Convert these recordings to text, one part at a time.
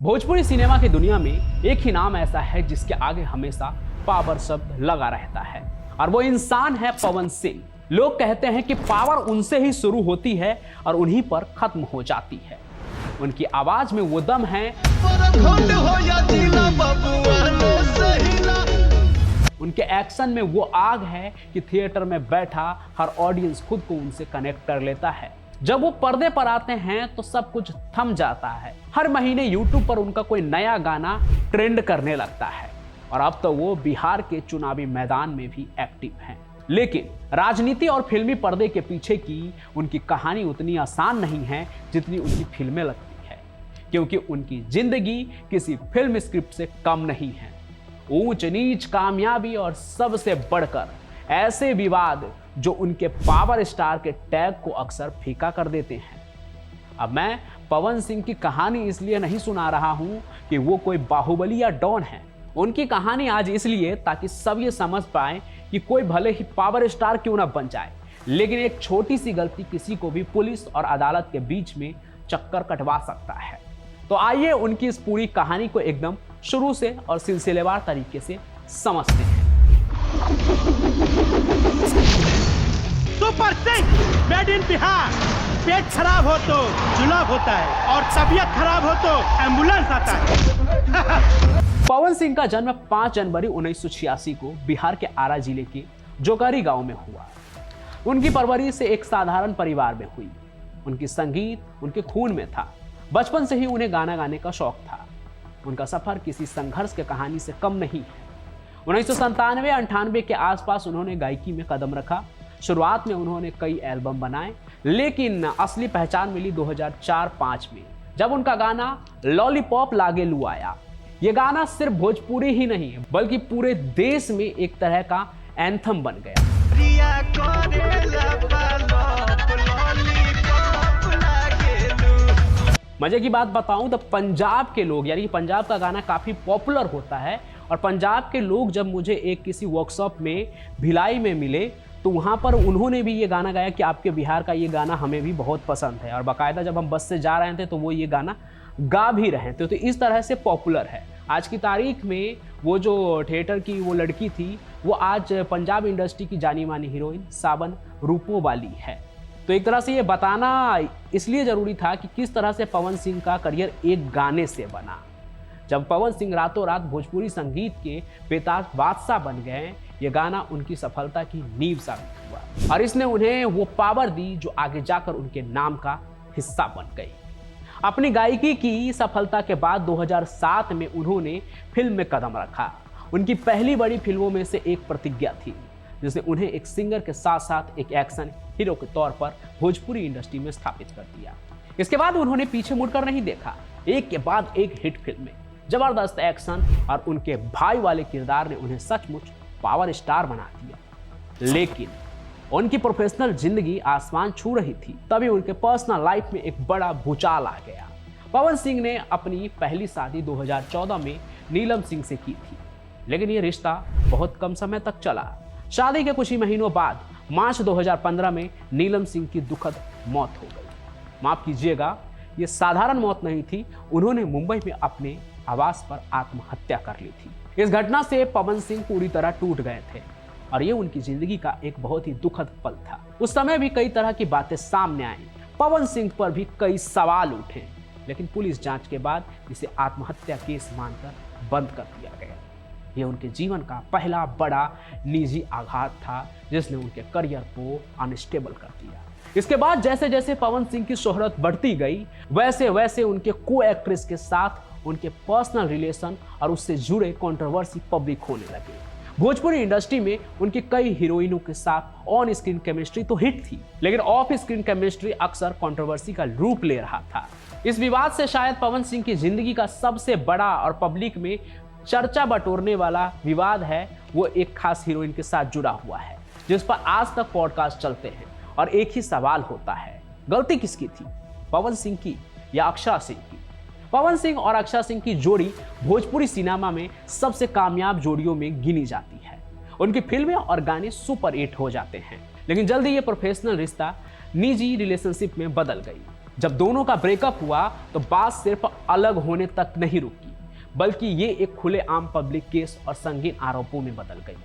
Bhojpuri cinema की दुनिया में एक ही नाम ऐसा है जिसके आगे हमेशा पावर शब्द लगा रहता है और वो इंसान है पवन सिंह। लोग कहते हैं कि पावर उनसे ही शुरू होती है और उन्हीं पर खत्म हो जाती है। उनकी आवाज में वो दम है, उनके एक्शन में वो आग है कि थिएटर में बैठा हर ऑडियंस खुद को उनसे कनेक्ट कर लेता है। जब वो पर्दे पर आते हैं तो सब कुछ थम जाता है। हर महीने YouTube पर उनका कोई नया गाना ट्रेंड करने लगता है और अब तो वो बिहार के चुनावी मैदान में भी एक्टिव हैं। लेकिन राजनीति और फिल्मी पर्दे के पीछे की उनकी कहानी उतनी आसान नहीं है जितनी उनकी फिल्में लगती है, क्योंकि उनकी जिंदगी किसी फिल्म स्क्रिप्ट से कम नहीं है। ऊंच नीच, कामयाबी और सबसे बढ़कर ऐसे विवाद जो उनके पावर स्टार के टैग को अक्सर फीका कर देते हैं। अब मैं पवन सिंह की कहानी इसलिए नहीं सुना रहा हूं कि वो कोई बाहुबली या डॉन है। उनकी कहानी आज इसलिए ताकि सब ये समझ पाए कि कोई भले ही पावर स्टार क्यों ना बन जाए, लेकिन एक छोटी सी गलती किसी को भी पुलिस और अदालत के बीच में चक्कर कटवा सकता है। तो आइए उनकी इस पूरी कहानी को एकदम शुरू से और सिलसिलेवार तरीके से समझते हैं। Super Singh made in Bihar. पेट खराब हो तो जुलाब होता है और तबीयत खराब हो तो एम्बुलेंस आता है। पवन सिंह का जन्म 5 जनवरी 1986 को बिहार के आरा जिले के जोकारी गांव में हुआ। उनकी परवरिश से एक साधारण परिवार में हुई। उनकी संगीत उनके खून में था। बचपन से ही उन्हें गाना गाने का शौक था। उनका सफर किसी संघर्ष की कहानी से कम नहीं है। 1997-98 के आसपास उन्होंने गायकी में कदम रखा। शुरुआत में उन्होंने कई एल्बम बनाए, लेकिन असली पहचान मिली 2004-05 में, जब उनका गाना लॉलीपॉप लागेलू आया। ये गाना सिर्फ भोजपुरी ही नहीं बल्कि पूरे देश में एक तरह का एंथम बन गया। मजे की बात बताऊं तो पंजाब के लोग, यानी पंजाब का गाना काफी पॉपुलर होता है और पंजाब के लोग जब मुझे एक किसी वर्कशॉप में भिलाई में मिले तो वहाँ पर उन्होंने भी ये गाना गाया कि आपके बिहार का ये गाना हमें भी बहुत पसंद है, और बाकायदा जब हम बस से जा रहे थे तो वो ये गाना गा भी रहे थे। तो इस तरह से पॉपुलर है। आज की तारीख में वो जो थिएटर की वो लड़की थी वो आज पंजाब इंडस्ट्री की जानी मानी हीरोइन सावन रूपों वाली है। तो एक तरह से ये बताना इसलिए ज़रूरी था कि किस तरह से पवन सिंह का करियर एक गाने से बना। जब पवन सिंह रातों रात भोजपुरी संगीत के बेताज बादशाह बन गए, ये गाना उनकी सफलता की नींव साबित हुआ और इसने उन्हें वो पावर दी जो आगे जाकर उनके नाम का हिस्सा बन गई। अपनी गायकी की सफलता के बाद 2007 में उन्होंने फिल्म में कदम रखा। उनकी पहली बड़ी फिल्मों में से एक प्रतिज्ञा थी, जिसने उन्हें एक सिंगर के साथ साथ एक एक्शन हीरो के तौर पर भोजपुरी इंडस्ट्री में स्थापित कर दिया। इसके बाद उन्होंने पीछे मुड़कर नहीं देखा। एक के बाद एक हिट फिल्में, जबरदस्त एक्शन और उनके भाई वाले किरदार ने उन्हें सचमुच पावर स्टार बना दिया। लेकिन उनकी प्रोफेशनल जिंदगी आसमान छू रही थी, तभी उनके पर्सनल लाइफ में एक बड़ा भूचाल आ गया। पवन सिंह ने अपनी पहली शादी 2014 में नीलम सिंह से की थी, लेकिन ये रिश्ता बहुत कम समय तक चला। शादी के कुछ ही महीनों बाद मार्च 2015 में नीलम सिंह की दुखद मौत हो गई। माफ कीजिएगा, ये साधारण मौत नहीं थी। उन्होंने मुंबई में अपने आवास पर आत्महत्या कर ली थी। इस घटना से पवन सिंह पूरी तरह टूट गए थे और ये उनकी जिंदगी का एक बहुत ही दुखद पल था। उस समय भी कई तरह की बातें सामने आई। पवन सिंह पर भी कई सवाल उठे, लेकिन पुलिस जांच के बाद इसे आत्महत्या केस मानकर बंद कर दिया गया। यह उनके जीवन का पहला बड़ा निजी आघात था जिसने उनके करियर को अनस्टेबल कर दिया। इसके बाद जैसे जैसे पवन सिंह की शोहरत बढ़ती गई, वैसे वैसे उनके को एक्ट्रेस के साथ उनके पर्सनल रिलेशन और उससे जुड़े कंट्रोवर्सी पब्लिक होने लगे। भोजपुरी इंडस्ट्री में उनकी कई हीरोइनों के साथ ऑन स्क्रीन केमिस्ट्री तो हिट थी, लेकिन ऑफ स्क्रीन केमिस्ट्री अक्सर कंट्रोवर्सी का रूप ले रहा था। इस विवाद से शायद पवन सिंह की जिंदगी का सबसे बड़ा और पब्लिक में चर्चा बटोरने वाला विवाद है, वो एक खास हीरोइन के साथ जुड़ा हुआ है, जिस पर आज तक पॉडकास्ट चलते हैं और एक ही सवाल होता है, गलती किसकी थी, पवन सिंह की या अक्षरा सिंह की? पवन सिंह और अक्षरा सिंह की जोड़ी भोजपुरी सिनेमा में सबसे कामयाब जोड़ियों में गिनी जाती है। उनकी फिल्में और गाने सुपर हिट हो जाते हैं, लेकिन जल्दी ये प्रोफेशनल रिश्ता निजी रिलेशनशिप में बदल गई। जब दोनों का ब्रेकअप हुआ तो बात सिर्फ अलग होने तक नहीं रुकी, बल्कि ये एक खुलेआम पब्लिक केस और संगीन आरोपों में बदल गई।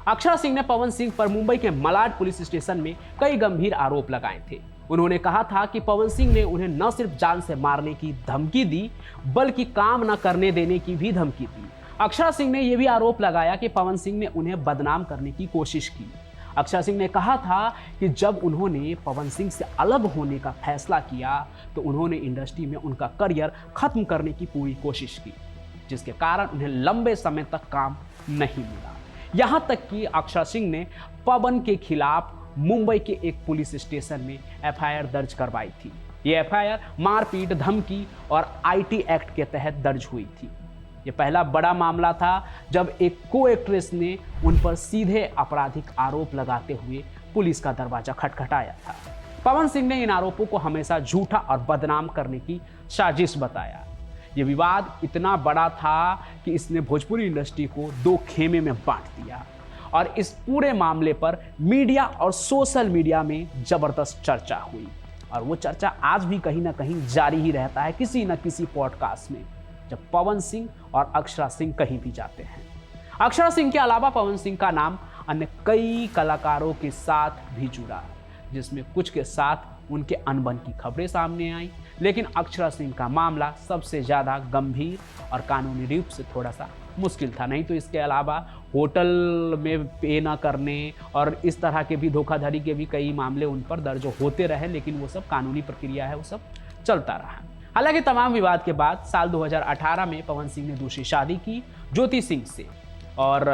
अक्षरा सिंह ने पवन सिंह पर मुंबई के मलाड पुलिस स्टेशन में कई गंभीर आरोप लगाए थे। उन्होंने कहा था कि पवन सिंह ने उन्हें न सिर्फ जान से मारने की धमकी दी, बल्कि काम न करने देने की भी धमकी दी। अक्षरा सिंह ने यह भी आरोप लगाया कि पवन सिंह ने उन्हें बदनाम करने की कोशिश की। अक्षरा सिंह ने कहा था कि जब उन्होंने पवन सिंह से अलग होने का फैसला किया तो उन्होंने इंडस्ट्री में उनका करियर खत्म करने की पूरी कोशिश की, जिसके कारण उन्हें लंबे समय तक काम नहीं मिला। यहां तक कि अक्षरा सिंह ने पवन के खिलाफ मुंबई के एक पुलिस स्टेशन में एफआईआर दर्ज करवाई थी। ये एफआईआर मारपीट, धमकी और आईटी एक्ट के तहत दर्ज हुई थी। ये पहला बड़ा मामला था जब एक को एक्ट्रेस ने उन पर सीधे आपराधिक आरोप लगाते हुए पुलिस का दरवाजा खटखटाया था। पवन सिंह ने इन आरोपों को हमेशा झूठा और बदनाम करने की साजिश बताया। ये विवाद इतना बड़ा था कि इसने भोजपुरी इंडस्ट्री को दो खेमे में बांट दिया और इस पूरे मामले पर मीडिया और सोशल मीडिया में जबरदस्त चर्चा हुई और वो चर्चा आज भी कहीं ना कहीं जारी ही रहता है किसी न किसी पॉडकास्ट में, जब पवन सिंह और अक्षरा सिंह कहीं भी जाते हैं। अक्षरा सिंह के अलावा पवन सिंह का नाम अन्य कई कलाकारों के साथ भी जुड़ा, जिसमें कुछ के साथ उनके अनबन की खबरें सामने आई, लेकिन अक्षरा सिंह का मामला सबसे ज़्यादा गंभीर और कानूनी रूप से थोड़ा सा मुश्किल था। नहीं तो इसके अलावा होटल में पे ना करने और इस तरह के भी धोखाधड़ी के भी कई मामले उन पर दर्ज होते रहे, लेकिन वो सब कानूनी प्रक्रिया है, वो सब चलता रहा। हालांकि तमाम विवाद के बाद साल 2018 में पवन सिंह ने दूसरी शादी की ज्योति सिंह से, और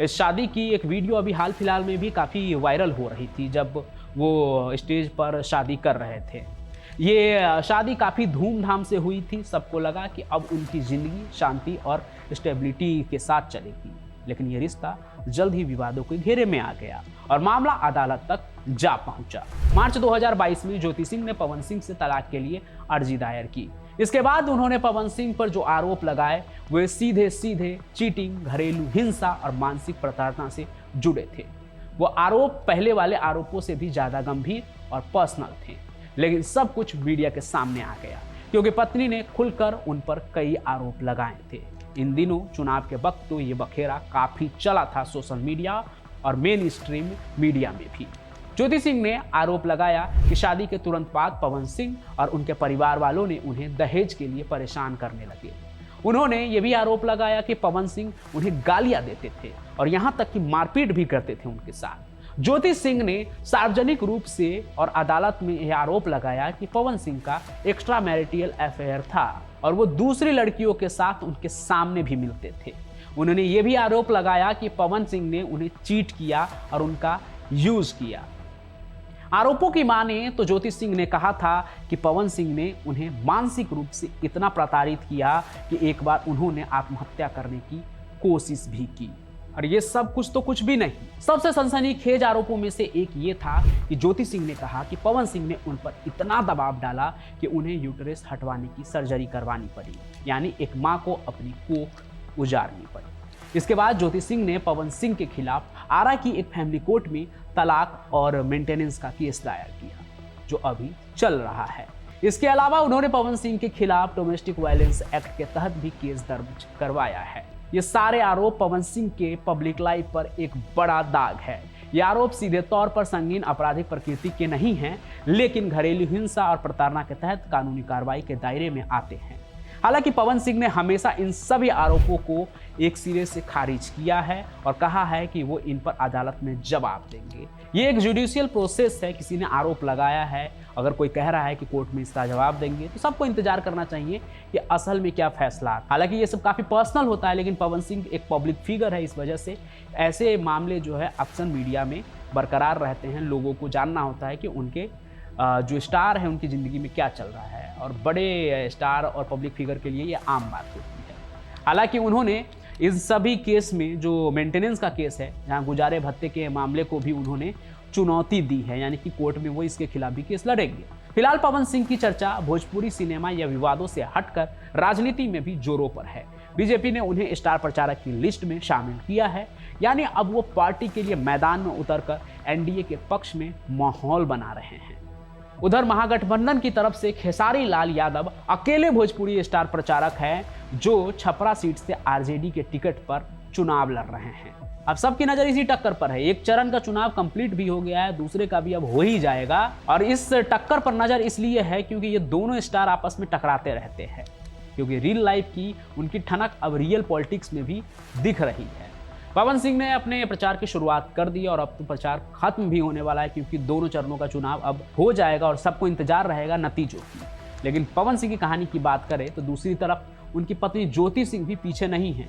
इस शादी की एक वीडियो अभी हाल फिलहाल में भी काफ़ी वायरल हो रही थी जब वो स्टेज पर शादी कर रहे थे। ये शादी काफ़ी धूमधाम से हुई थी, सबको लगा कि अब उनकी ज़िंदगी शांति और स्टेबिलिटी के साथ चलेगी, लेकिन ये रिश्ता जल्द ही विवादों के घेरे में आ गया और मामला अदालत तक जा पहुंचा। मार्च 2022 में ज्योति सिंह ने पवन सिंह से तलाक के लिए अर्जी दायर की। इसके बाद उन्होंने पवन सिंह पर जो आरोप लगाए वे सीधे सीधे चीटिंग, घरेलू हिंसा और मानसिक प्रताड़ना से जुड़े थे। वो आरोप पहले वाले आरोपों से भी ज़्यादा गंभीर और पर्सनल थे, लेकिन सब कुछ मीडिया के सामने आ गया क्योंकि पत्नी ने खुलकर उन पर कई आरोप लगाए थे। इन दिनों चुनाव के वक्त तो ये बखेरा काफ़ी चला था सोशल मीडिया और मेन स्ट्रीम मीडिया में भी। ज्योति सिंह ने आरोप लगाया कि शादी के तुरंत बाद पवन सिंह और उनके परिवार वालों ने उन्हें दहेज के लिए परेशान करने लगे। उन्होंने ये भी आरोप लगाया कि पवन सिंह उन्हें गालियां देते थे और यहां तक कि मारपीट भी करते थे उनके साथ। ज्योति सिंह ने सार्वजनिक रूप से और अदालत में यह आरोप लगाया कि पवन सिंह का एक्स्ट्रा मैरिटल अफेयर था और वो दूसरी लड़कियों के साथ उनके सामने भी मिलते थे। उन्होंने ये भी आरोप लगाया कि पवन सिंह ने उन्हें चीट किया और उनका यूज किया। आरोपों की माने तो ज्योति सिंह ने कहा था कि पवन सिंह ने उन्हें मानसिक रूप से इतना प्रताड़ित किया कि एक बार उन्होंने आत्महत्या करने की कोशिश भी की। और ये सब कुछ तो कुछ भी नहीं। सबसे सनसनीखेज आरोपों में से एक ये था कि ज्योति सिंह ने कहा कि पवन सिंह ने उन पर इतना दबाव डाला कि उन्हें यूटरस हटवाने की सर्जरी करवानी पड़ी, यानी एक माँ को अपनी कोख उजाड़नी पड़ी। इसके बाद ज्योति सिंह ने पवन सिंह के खिलाफ आरा की एक फैमिली कोर्ट में तलाक और मेंटेनेंस का केस दायर किया, जो अभी चल रहा है। इसके अलावा उन्होंने पवन सिंह के खिलाफ डोमेस्टिक वायलेंस एक्ट के तहत भी केस दर्ज करवाया है। ये सारे आरोप पवन सिंह के पब्लिक लाइफ पर एक बड़ा दाग है। ये आरोप सीधे तौर पर संगीन आपराधिक प्रकृति के नहीं हैं, लेकिन घरेलू हिंसा और प्रताड़ना के तहत कानूनी कार्रवाई के दायरे में आते हैं। हालांकि पवन सिंह ने हमेशा इन सभी आरोपों को एक सिरे से खारिज किया है और कहा है कि वो इन पर अदालत में जवाब देंगे। ये एक जुडिशियल प्रोसेस है, किसी ने आरोप लगाया है, अगर कोई कह रहा है कि कोर्ट में इसका जवाब देंगे तो सबको इंतजार करना चाहिए कि असल में क्या फैसला। हालांकि ये सब काफ़ी पर्सनल होता है, लेकिन पवन सिंह एक पब्लिक फिगर है, इस वजह से ऐसे मामले जो है अक्सर मीडिया में बरकरार रहते हैं। लोगों को जानना होता है कि उनके जो स्टार है उनकी ज़िंदगी में क्या चल रहा है, और बड़े स्टार और पब्लिक फिगर के लिए ये आम बात होती है। हालांकि उन्होंने इन सभी केस में जो मेंटेनेंस का केस है, जहां गुजारे भत्ते के मामले को भी उन्होंने चुनौती दी है, यानी कि कोर्ट में वो इसके खिलाफ भी केस लड़ेंगे। फिलहाल पवन सिंह की चर्चा भोजपुरी सिनेमा या विवादों से हटकर राजनीति में भी जोरों पर है। बीजेपी ने उन्हें स्टार प्रचारक की लिस्ट में शामिल किया है, यानी अब वो पार्टी के लिए मैदान में उतरकर एनडीए के पक्ष में माहौल बना रहे हैं। उधर महागठबंधन की तरफ से खेसारी लाल यादव अकेले भोजपुरी स्टार प्रचारक हैं जो छपरा सीट से आरजेडी के टिकट पर चुनाव लड़ रहे हैं। अब सबकी नजर इसी टक्कर पर है। एक चरण का चुनाव कंप्लीट भी हो गया है, दूसरे का भी अब हो ही जाएगा। और इस टक्कर पर नजर इसलिए है क्योंकि ये दोनों स्टार आपस में टकराते रहते हैं, क्योंकि रियल लाइफ की उनकी ठनक अब रियल पॉलिटिक्स में भी दिख रही है। पवन सिंह ने अपने प्रचार की शुरुआत कर दी और अब तो प्रचार खत्म भी होने वाला है, क्योंकि दोनों चरणों का चुनाव अब हो जाएगा और सबको इंतजार रहेगा नतीजों की। लेकिन पवन सिंह की कहानी की बात करें तो दूसरी तरफ उनकी पत्नी ज्योति सिंह भी पीछे नहीं है।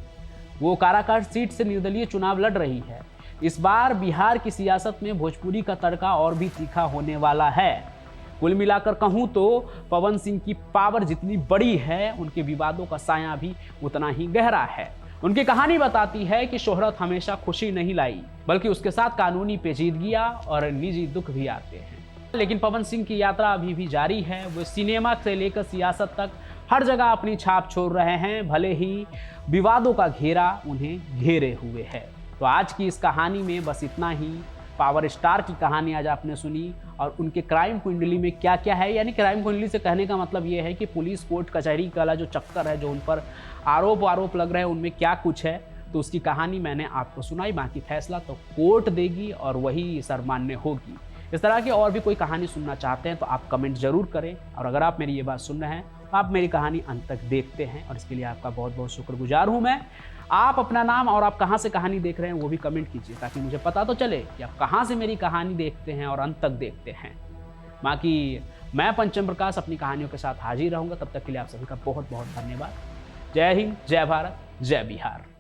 वो काराकाट सीट से निर्दलीय चुनाव लड़ रही है। इस बार बिहार की सियासत में भोजपुरी का तड़का और भी तीखा होने वाला है। कुल मिलाकर कहूं तो पवन सिंह की पावर जितनी बड़ी है, उनके विवादों का साया भी उतना ही गहरा है। उनकी कहानी बताती है कि शोहरत हमेशा खुशी नहीं लाई, बल्कि उसके साथ कानूनी पेचीदगियां और निजी दुख भी आते हैं। लेकिन पवन सिंह की यात्रा अभी भी जारी है। वो सिनेमा से लेकर सियासत तक हर जगह अपनी छाप छोड़ रहे हैं, भले ही विवादों का घेरा उन्हें घेरे हुए है। तो आज की इस कहानी में बस इतना ही। पावर स्टार की कहानी आज आपने सुनी और उनके क्राइम कुंडली में क्या क्या है। यानी क्राइम कुंडली से कहने का मतलब ये है कि पुलिस कोर्ट कचहरी का जो चक्कर है, जो उन पर आरोप लग रहे हैं, उनमें क्या कुछ है, तो उसकी कहानी मैंने आपको सुनाई। बाकी फैसला तो कोर्ट देगी और वही सर्वमान्य होगी। इस तरह की और भी कोई कहानी सुनना चाहते हैं तो आप कमेंट जरूर करें। और अगर आप मेरी ये बात सुन रहे हैं तो आप मेरी कहानी अंत तक देखते हैं, और इसके लिए आपका बहुत बहुत शुक्रगुजार हूँ मैं। आप अपना नाम और आप कहाँ से कहानी देख रहे हैं वो भी कमेंट कीजिए, ताकि मुझे पता तो चले कि आप कहाँ से मेरी कहानी देखते हैं और अंत तक देखते हैं। बाकी मैं पंचम प्रकाश अपनी कहानियों के साथ हाजिर रहूँगा। तब तक के लिए आप सभी का बहुत बहुत धन्यवाद। जय हिंद, जय भारत, जय बिहार।